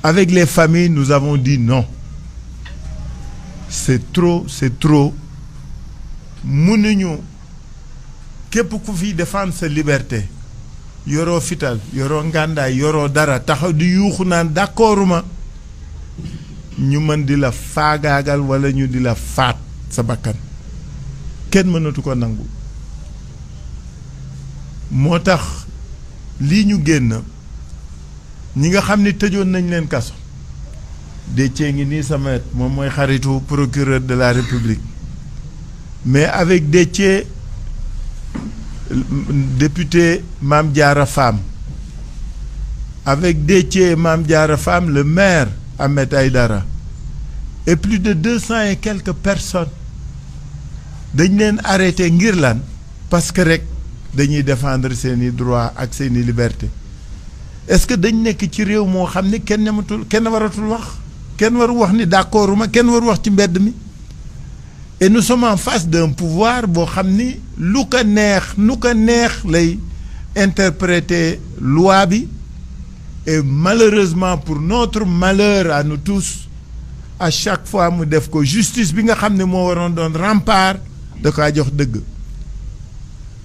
avec les familles nous avons dit non c'est trop mënuñu képp ku fi défendre sa liberté yoroo fital yoroo ngàndaay yoroo dara taxaw di yuuxu naan d'accorduma ñu mën di la faagaagal wala ñu di la faat sa bakkan kenn mënatu ko nangu moo tax lii ñu génn ñi nga xam ni tëjoon nañ leen kaso Déthié ngi nii sama wet moom mooy xaritu procureur de la République mais avec Déthié député Mame Diarra Fam avec Déthié Mame Diarra Fam le maire Ahmed Aïdara et plus de 200 et quelques personnes dañ leen arrêté ngir lan parce que rek dañuy défendre seeni droit ak seeni liberté est-ce que dañ nekk ci réew moo xam ni kenn ñamatul kenn waratul wax kenn waru wax ni d'accorduma kenn waru wax ci mbedd mi et nous sommes en face d'un pouvoir boo xam ni lu ko neex lay interpréter loi bi et malheureusement pour notre malheur à nous tous à chaque fois mu def ko justice bi nga xam ne moo waroon doon rempart da kaa jox dëgg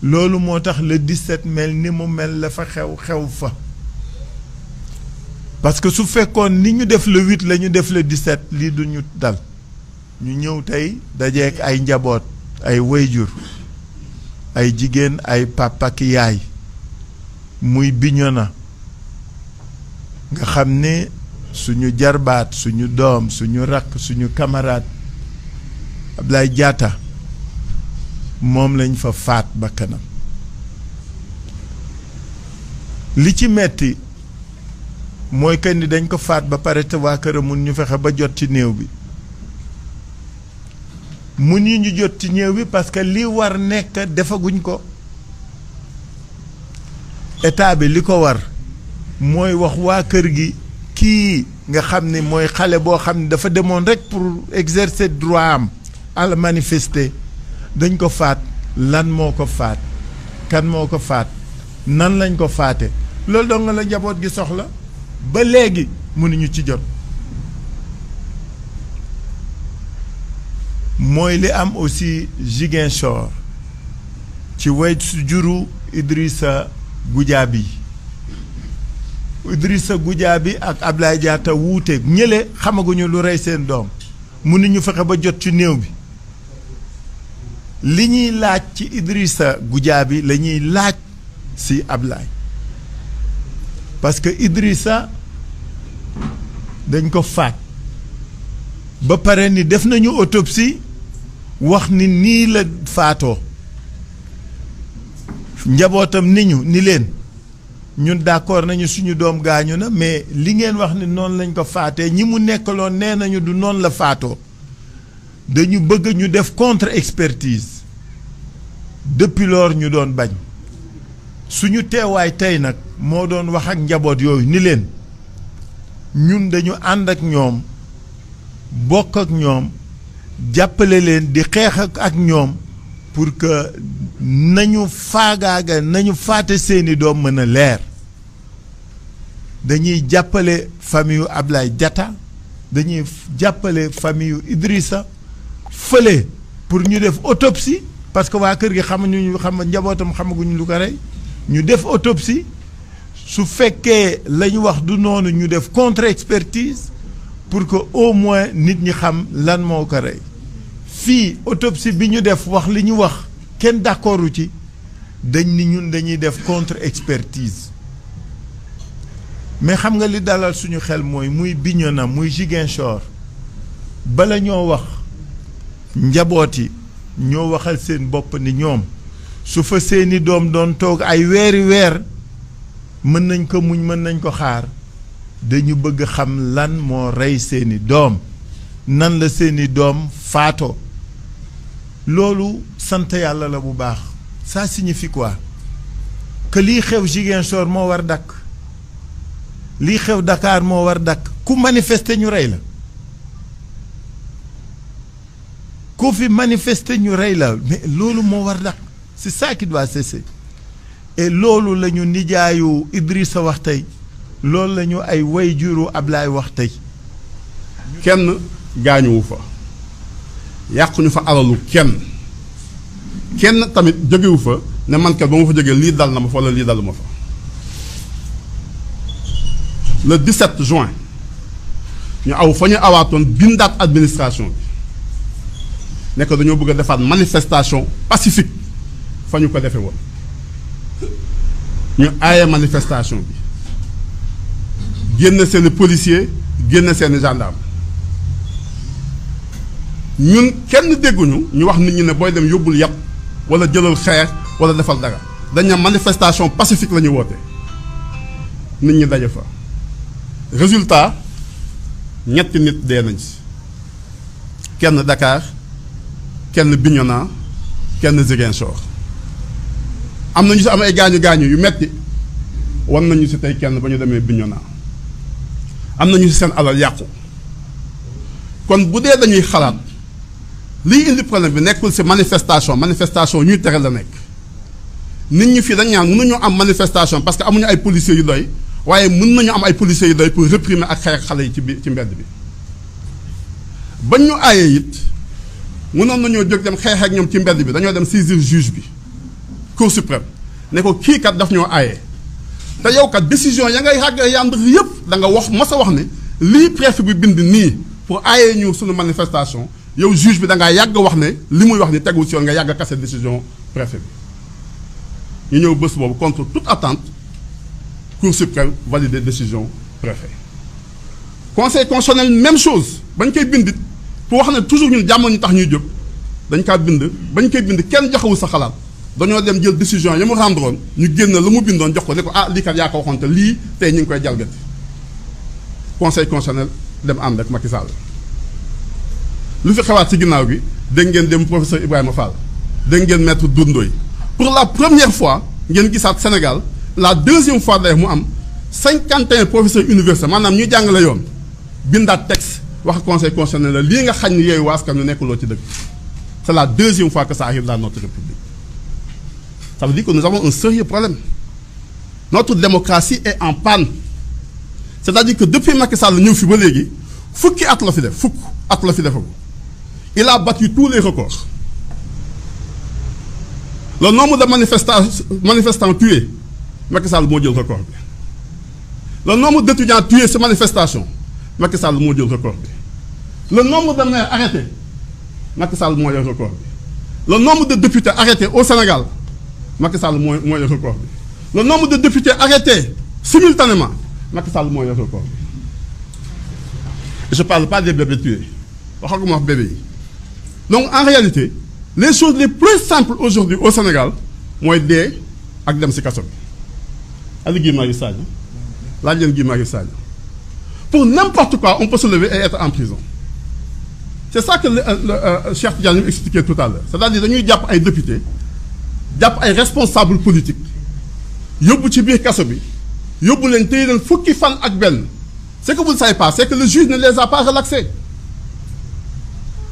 loolu moo tax le 17 mel ni mu mel la fa xew fa parce que su fekkoon ni ñu def le 8 la ñu def le 17 lii du ñu dal ñu ñëw tey dajeek ay njaboot ay wayjur ay jigéen ay papa ki yaay muy Bignona nga xam ne suñu jarbaat suñu doom suñu rakk suñu camarade Ablaye Diatta moom lañ fa faat bakkanam li ci metti mooy que ni dañ ko faat ba pare te waa këram mun ñu fexe ba jot ci néew bi mun ñu jot ci néew bi parce que li war nekk defaguñ ko état bi li ko war mooy wax waa kër gi kii nga xam ne mooy xale boo xam ne dafa demoon rek pour exercer droit am à la manifester dañ ko faat lan moo ko faat kan moo ko faat nan lañ ko faate loolu dong nga la njaboot gi soxla ba léegi mënuñu ci jot mooy li am aussi Ziguinchor ci way su juru Idrissa Goudiaby ak Ablaye Diatta wuute ñële xamaguñu lu rey seen doom mënuñu fexe ba jot ci néew bi li ñuy laaj ci Idrissa Goudiaby la ñuy laaj si Ablaye parce que Idrissa dañ ko faat ba pare ni def nañu autopsie wax ni nii la faatoo njabootam ni leen ñun d'accord nañu suñu doom gaañu na mais li ngeen wax ni noonu lañ ko faatee ñi mu nekkaloon nee nañu du noonu la faatoo dañu bëgg ñu def contre-expertise depuis lors ñu doon bañ suñu teewaay tey nag moo doon wax ak njaboot yooyu ni leen ñun dañu ànd ak ñoom bokk ak ñoom jàppale leen di xeex ak ñoom pour que nañu faate seeni doom mën a leer dañuy jàppale famille yu Ablaye Diatta dañuy jàppale famille yu Idrissa fële pour ñu def autopsie parce que waa kër gi njabootam xamaguñu lu ko rey ñu def autopsie su fekkee la ñu wax du noonu ñu def contre-expertise pour que au moins nit ñi xam lan moo ko rey fii autopsie bi ñu def wax li ñu wax kenn d'accordu ci dañ ni ñun dañuy def contre-expertise mais xam nga li dalal suñu xel mooy muy Bignona muy Ziguinchor bala ñoo wax njaboot yi ñoo waxal seen bopp ni ñoom su fa seeni doom doon toog ay weeri weer mën nañ ko muñ mën nañ ko xaar dañu bëgg xam lan moo rey seeni doom nan la seeni doom faatoo loolu sant yàlla la bu baax ça signifie quoi que lii xew Ziguinchor moo war dakk lii xew Dakar moo war dakk ku manifester ñu rey la ku fi manifester ñu rey la mais loolu moo war dakk c'est ça qui doit cesser et loolu la ñu nijaayu Idrissa wax tey loolu la ñu ay way juru Ablaye wax tey. kenn gaañuwu fa yàquñu fa alalu kenn tamit jógewu fa ne man kat ba ma fa jógee lii dal na ma fa wala lii dalu ma fa. le 17 juin ñu aw fa ñu awaatoon bindaat administration bi nekk dañoo bëgg a defaat manifestation pacifique fa ñu ko defee woon ñu aaye manifestation bi génn seeni policier génn seeni gendarme ñun kenn dégguñu ñu wax nit ñi ne booy dem yóbbul yàpp wala jëlal xeer wala defal dara dañ ne manifestation pacifique la ñu woote nit ñi daje fa résultat ñetti nit dee nañ ci kenn Dakar kenn Bignona kenn Ziguinchor am na ñu si am ay gaañu yu metti wan nañu si tey kenn ba ñu demee Bignona am na ñu si seen alal yàqu kon bu dee dañuy xalaat liy indi problème bi nekkul si manifestation ñuy tere la nekk nit ñi fii dañ ñaan mënuñu am manifestation parce que amuñu ay policiers yu doy waaye mën nañu am ay policiers yu doy pour réprimer ak xeex xale yi ci mbedd bi bañ ñu aayee it mënoon nañoo jóg dem xeex ak ñoom ci mbedd bi dañoo dem saisir juge bi cour suprême ne ko kii kat daf ñoo aayee te yow kat décision ya ngay xàgg yànd yëpp da nga wax mos a wax ne lii préfet bi bind nii pour aayee ñu suñu manifestation yow juge bi da ngaa yàgg wax ne li muy wax ni tegul ci yoon nga yàgg kase décision préfet bi ñu ñëw bés boobu contre toute attente cour suprême validé décision préfet conseil constitutionnel même chose bañ koy bindit pour wax ne toujours ñun jàmm ñu tax ñuy jóg dañ kaa bind bañ koy bind kenn joxewul sa xalaat dañoo dem jël décision ya mu rendroon ñu génn lu mu bindoon jox ko ne ko ah lii kat yaa ko waxoon te lii tey ñu ngi koy jalgati conseil constitutionnel dem ànd ak Macky Sall lu fi xewaat ci ginnaaw gi dégg ngeen dem professeur Ibrahima Fall dégg ngeen maître Doudou Ndoye pour la première fois ngeen gisaat Sénégal la deuxième fois day mu am 51 professeurs universitaires maanaam ñuy jàngale yoon bindaat texte wax conseil constitutionnel la lii nga xañ ni yooyu waaskan ñu nekkuloo ci dëkk c'est la deuxième fois que ça arrive dans notre république ça veut dire que nous avons un sérieux problème notre démocratie est en panne c'est-à-dire que depuis Macky Sall ñëw fi ba léegi fukki at la fi def fukk at la fi defagu il a battu tous les records le nombre de manifestants tués Macky Sall moo jël record bi le nombre d'étudiants tués ces manifestations Macky Sall moo jël record bi le nombre de maires arrêtés Macky Sall moo yor record bi le nombre de députés arrêtés au Sénégal Macky Sall moo yor record bi le nombre de députés arrêtés simultanément Macky Sall moo yor record bi je parle pas des bébés tués waxaguma wax bébé yi donc en réalité les choses les plus simples aujourd'hui au Sénégal mooy dee ak dem ci kaso bi ali Guy Marius Sagna laaj leen Guy Marius Sagna pour n'importe quoi on peut se lever et être en prison c'est ça que Cheikh Tidiane expliquait tout à l'heure c'est-à-dire dañuy jàpp ay députés jàpp ay responsables politiques yóbbu ci biir kaso bi yóbbu leen téye leen fukki fan ak benn ce que vous ne savez pas c'est que le juge ne les a pas relaxés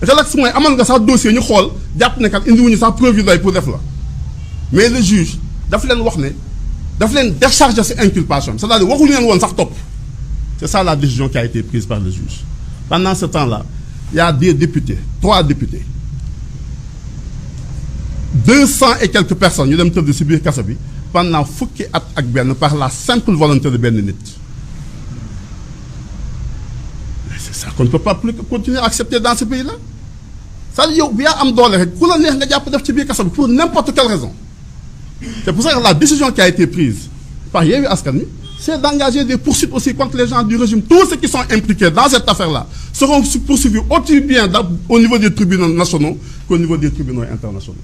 relax mooy amoon nga sax dossier ñu xool jàpp ne kat indiwuñu sax preuve yu doy pour def la mais le juge daf leen wax ne daf leen décharger ci inculpation c'est-à-dire waxuñu leen woon sax topp c'est ça la décision qui a été prise par le juge pendant ce temps-là il y a des députés 3 députés 200 et quelques personnes ñu dem tëdd ci biir kaso bi pendant fukki at ak benn par la simple volonté de benn nit c'est ça qu'on ne peut pas plus continuer à accepter dans ce pays-là c'est-à-dire yow yaa am doole rek ku la neex nga jàpp def ci biir kaso bi pour n'importe quelle raison c'est pour ça que la décision qui a été prise par Yewwi Askan Wi c'est d'engager des poursuites aussi contre les gens du régime tous ceux qui sont impliqués dans cette affaire-là seront poursuivis aussi bien au niveau des tribunaux nationaux qu'au niveau des tribunaux internationaux.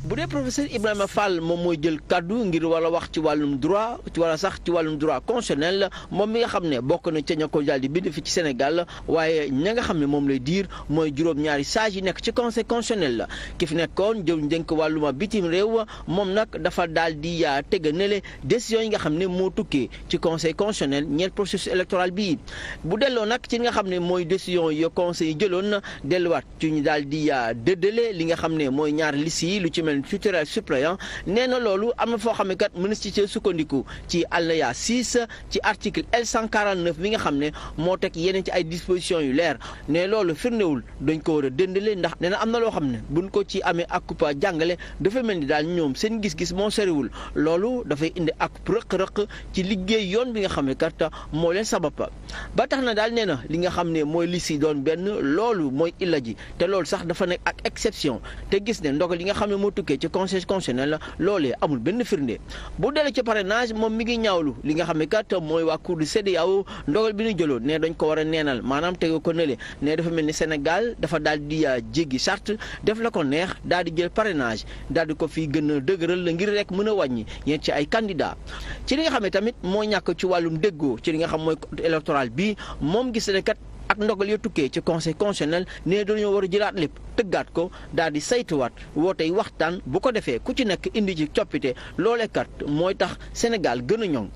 bu dee professeur Ibrahima Fall moom mooy jël kaddu ngir wala wax ci wàllum droit wala sax ci wàllum droit constitutionnel moom mi nga xam ne bokk na ca ña ko daal di bind fi ci Sénégal waaye ña nga xam ne moom lay diir mooy juróom-ñaari sages yi nekk ci conseil constitutionnel la ki fi nekkoon jëw njënk wàlluma bitim réew moom nag dafa daal di tega nele décision yi nga xam ne moo tukkee ci conseil constitutionnel ñeel processus électoral bii bu delloo nag ci nga xam ne mooy décision yo conseil yi jëloon delluwaat ci ñu daal di dëddale li nga xam ne mooy ñaari liste yi lu ci mel mel ni titulaire suppléant nee na loolu am na foo xam ne kat mën na ci sukkandiku ci alinéa 6 ci article L149 bi nga xam ne moo teg yeneen ci ay dispositions yu leer ne loolu firndewul dañ ko war a dëndale ndax nee na am na loo xam ne buñ ko ci amee ak kupa jàngale dafa mel ni daal ñoom seen gis-gis moo soriwul loolu dafay indi ak rëq-rëq ci liggéey yoon bi nga xam ne kat moo leen sabab ba tax na daal nee na li nga xam ne mooy li si doon benn loolu mooy illa ji te loolu sax dafa nekk ak exception te gis ne ndogal yi nga xam ne moo tukkee ci conseil constitutionnel loolee amul benn firnde bu delee ci parrainage moom mi ngi ñaawlu li nga xam ne kat mooy waa cour du CEDEAO ndogal bi ñu jëloon ne dañ ko war a neenal maanaam tege ko nële ne dafa mel ni Sénégal dafa daal di jéggi charte def la ko neex daal di jël parrainage daal di ko fi gën a dëgëral la ngir rek mën a wàññi yéen ci ay candidat ci li nga xam ne tamit moo ñàkk ci wàllum déggoo ci li nga xam mooy code électoral bi moom gis ne kat ak ndogal yo tukkee ci conseil constitutionnel ne dañoo war a jëlaat lépp tëggaat ko daal di saytuwaat wootey waxtaan bu ko defee ku ci nekk indi ci coppite loolee kat mooy tax Sénégal gën a ñoŋ